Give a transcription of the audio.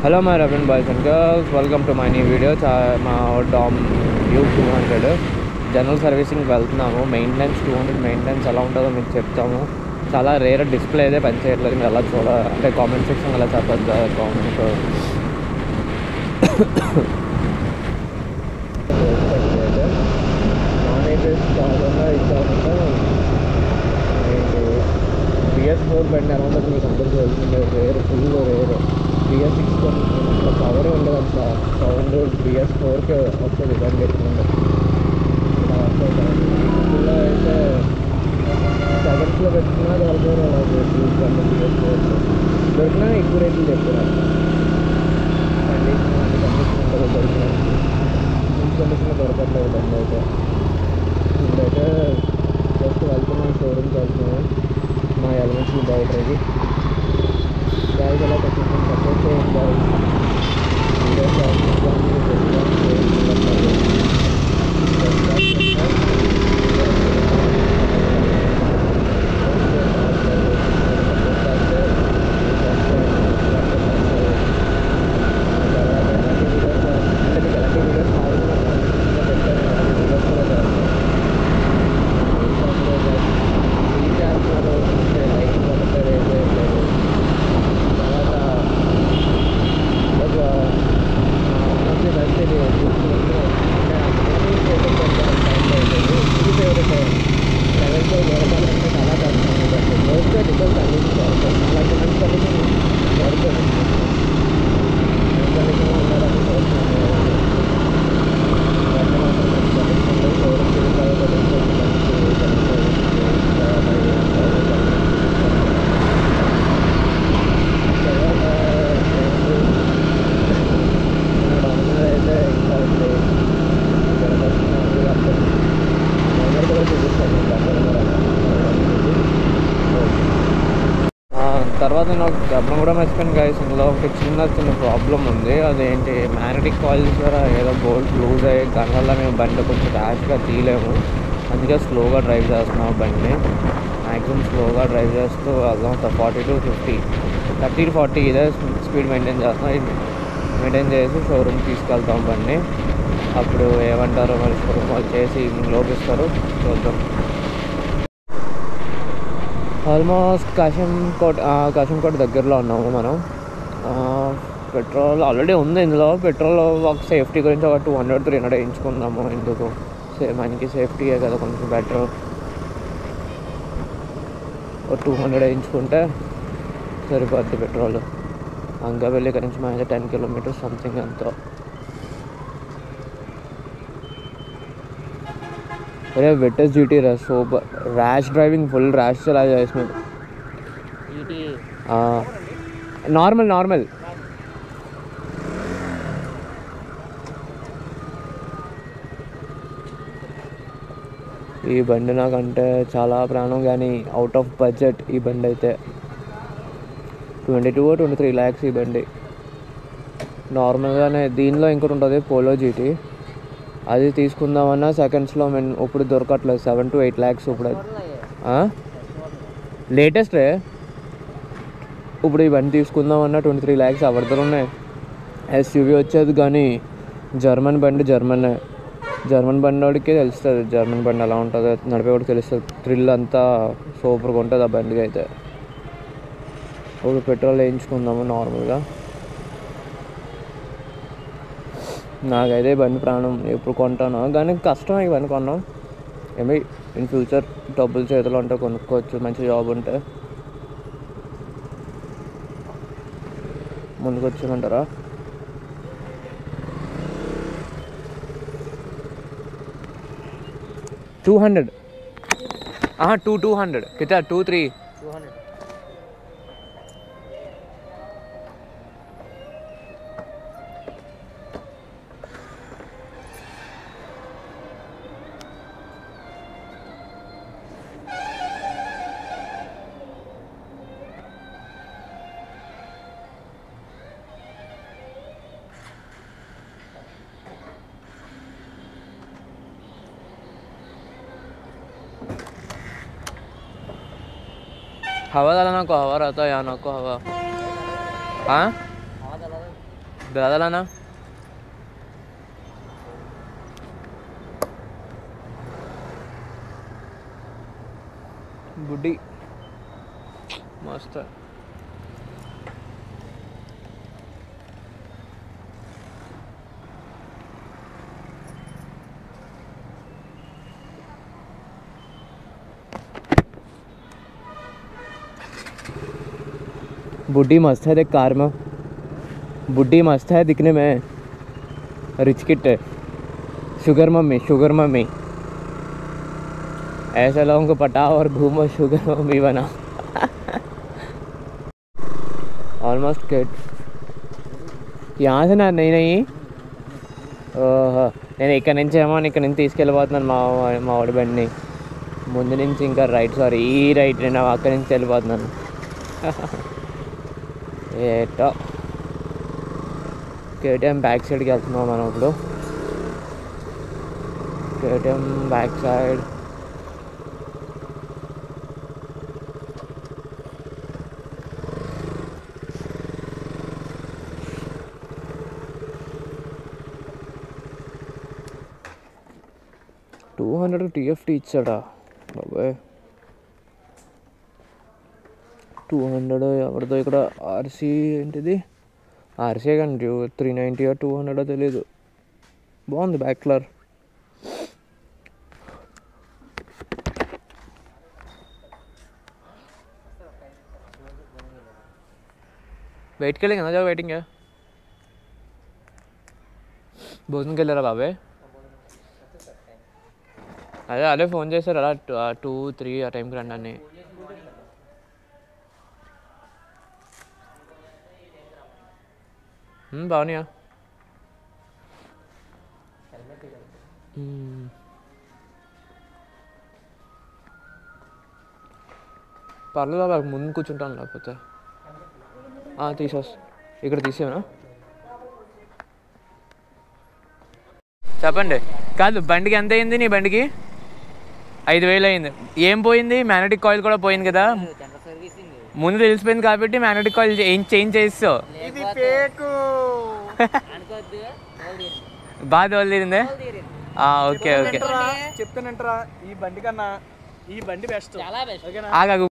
Hello my reverend boys and girls, welcome to my new video. మా dam యూక్ 200 general సర్వీసింగ్కి వెళ్తున్నాము. Maintenance 200 maintenance ఎలా ఉంటుందో మీకు చెప్తాము. చాలా రేర్ డిస్ప్లే అయితే పని చేయట్లేదు. మీరు ఎలా అంటే కామెంట్ సెక్షన్ ఎలా చెప్పద్దు కామెంట్. నాన్ ఏపీఎస్ కాకుండా ఇచ్చారంటే BS4 బండి ఎలా ఉంటుంది మీకు అందరికీ వెళ్తుండే rare, full rare. BS6 power ఉండదు అంత సౌండ్. BS4కి వస్తుంది బండి ఎట్లుండే ఇలా అయితే సెకండ్స్లో పెట్టుకున్నా దొరకదు. అలా బండి BS4 దొరికినా ఎక్కువ రేట్లు చెప్తున్నారు. కండిషన్ ఉంటుంది దొరికిన కండిషన్లో దొరకట్లేదు బండి అయితే. ఇప్పుడైతే జస్ట్ వెళ్తున్నాం, షోరూమ్కి వెళ్తున్నాము. మా ఎలిమెంట్స్ బ్యాటరీకి గాయస్ ఎలా కొంచెం సపోర్ట్ చేయండి. తర్వాత నేను ఒక చెప్పడం కూడా మర్చిపోయాను గైస్. ఇందులో ఒక చిన్న ప్రాబ్లం ఉంది. అదేంటి, మ్యాగ్నెటిక్ కాయిల్స్ ద్వారా ఏదో బోల్ట్ లూజ్ అయ్యి దానివల్ల మేము బండి కొంచెం ర్యాష్గా తీయలేము. అందుకే స్లోగా డ్రైవ్ చేస్తున్నాం బండిని. మ్యాక్సిమం స్లోగా డ్రైవ్ చేస్తూ వెళ్దాం. 40 to 50, 30 to 40 ఇదే స్పీడ్ మెయింటైన్ చేస్తున్నాం. ఇది మెయింటైన్ చేసి షోరూమ్ తీసుకెళ్తాం బండి. అప్పుడు ఏమంటారో మరి షోరూమ్ వాళ్ళు చేసి ఈవినింగ్ లోపిస్తారు, చూద్దాం. ఆల్మోస్ట్ కాశంకోట దగ్గరలో ఉన్నాము మనం. పెట్రోల్ ఆల్రెడీ ఉంది ఇందులో. పెట్రోల్ ఒక సేఫ్టీ గురించి ఒక 200-300 వేయించుకుందాము. ఎందుకు, మనకి సేఫ్టీయే కదా, కొంచెం బెటర్. ఒక 200 వేయించుకుంటే సరిపోద్ది పెట్రోల్. అంగవెల్లి ఇక్కడ నుంచి మన 10 kilometers సంథింగ్ ఎంతో. अरे वेटेज GT రా, super. Rash driving, full rash చలా చేసినాడు. నార్మల్ ఈ బండి నాకంటే చాలా ప్రాణం, కానీ అవుట్ ఆఫ్ బడ్జెట్ ఈ బండి అయితే. 22-23 lakhs ఈ బండి. నార్మల్గానే దీనిలో ఇంకోటి ఉంటుంది పోలో GT, అది తీసుకుందామన్నా సెకండ్స్లో ఇప్పుడు దొరకట్లేదు. 7 to 8 lakhs ఇప్పుడు. లేటెస్ట్ రే. ఇప్పుడు ఈ బండి తీసుకుందామన్నా 23 lakhs ఎవరిద్దరు ఉన్నాయి. SUV వచ్చేది, కానీ జర్మన్ బండి. జర్మన్ బండి వాడికి తెలుస్తుంది జర్మన్ బండి ఎలా ఉంటుందో, నడిపేవాడికి తెలుస్తుంది. థ్రిల్ అంతా సూపర్గా ఉంటుంది ఆ బండికి అయితే. ఇప్పుడు పెట్రోల్ వేయించుకుందాము నార్మల్గా. నాకైతే బండి ప్రాణం. ఎప్పుడు కొంటాను, కానీ కష్టం ఇవన్నీ కొన్నాం. ఏమి ఇన్ ఫ్యూచర్ డబ్బులు చేతులు ఉంటే కొనుక్కోవచ్చు, మంచి జాబ్ ఉంటే. ముందుకు వచ్చేయమంటారా? $200 200 कितना 2-3 200. हवा डाला ना को हवा रहता है, यहाँ ना को हवा. हाँ బ్రదలనా बुड्डी मस्त बुड्ढी मस्त है देख कार में बुड्ढी मस्त है दिखने में रिच किट है शुगर मम्मी ऐसे लोगों को पटाओ और घूमो शुगर मम्मी बना ऑलमोस्ट किट यहाँ से ना नहीं ఓహో నేను ఇక్కడ నుంచి ఏమో ఇక్కడ నుంచి తీసుకెళ్ళిపోతున్నాను మా వాడి బండిని ముందు నుంచి ఇంకా రైట్ సారీ ఈ రైట్ నేను అక్కడి నుంచి వెళ్ళిపోతున్నాను ఏటో కేటీఎం బ్యాక్ సైడ్కి వెళ్తున్నాం మనం ఇప్పుడు కేటీఎం బ్యాక్ సైడ్ $200 TFT ఇచ్చాడా బాబాయ్ 200 ఎవరిదో ఇక్కడ ఆర్సీ ఏంటిది ఆర్సీ కానీ 390 200 తెలీదు బాగుంది బ్యాక్ కలర్ వెయిట్కి వెళ్ళి కదా వెయిటింగ్ భోజనంకి వెళ్ళారా బాబాయ్ అదే ఫోన్ చేశారు అలా 2-3 ఆ టైంకి రండి అని బాగున్నాయా పర్లేదు బాబా ముందు కూర్చుంటాను లేకపోతే ఇక్కడ తీసేవనా చెప్పండి కాదు బండికి ఎంత అయింది నీ బండికి 5,000 అయింది ఏం పోయింది మ్యాగ్నెటిక్ కాయిల్ కూడా పోయింది కదా ముందు తెలిసిపోయింది కాబట్టి మ్యాగ్నెటిక్ కాయిల్ చేంజ్ చేస్తావు బాగా తోలిందే ఓకే ఓకే చెప్తానంటారా ఈ బండి కన్నా ఈ బండి బెస్ట్ ఆగా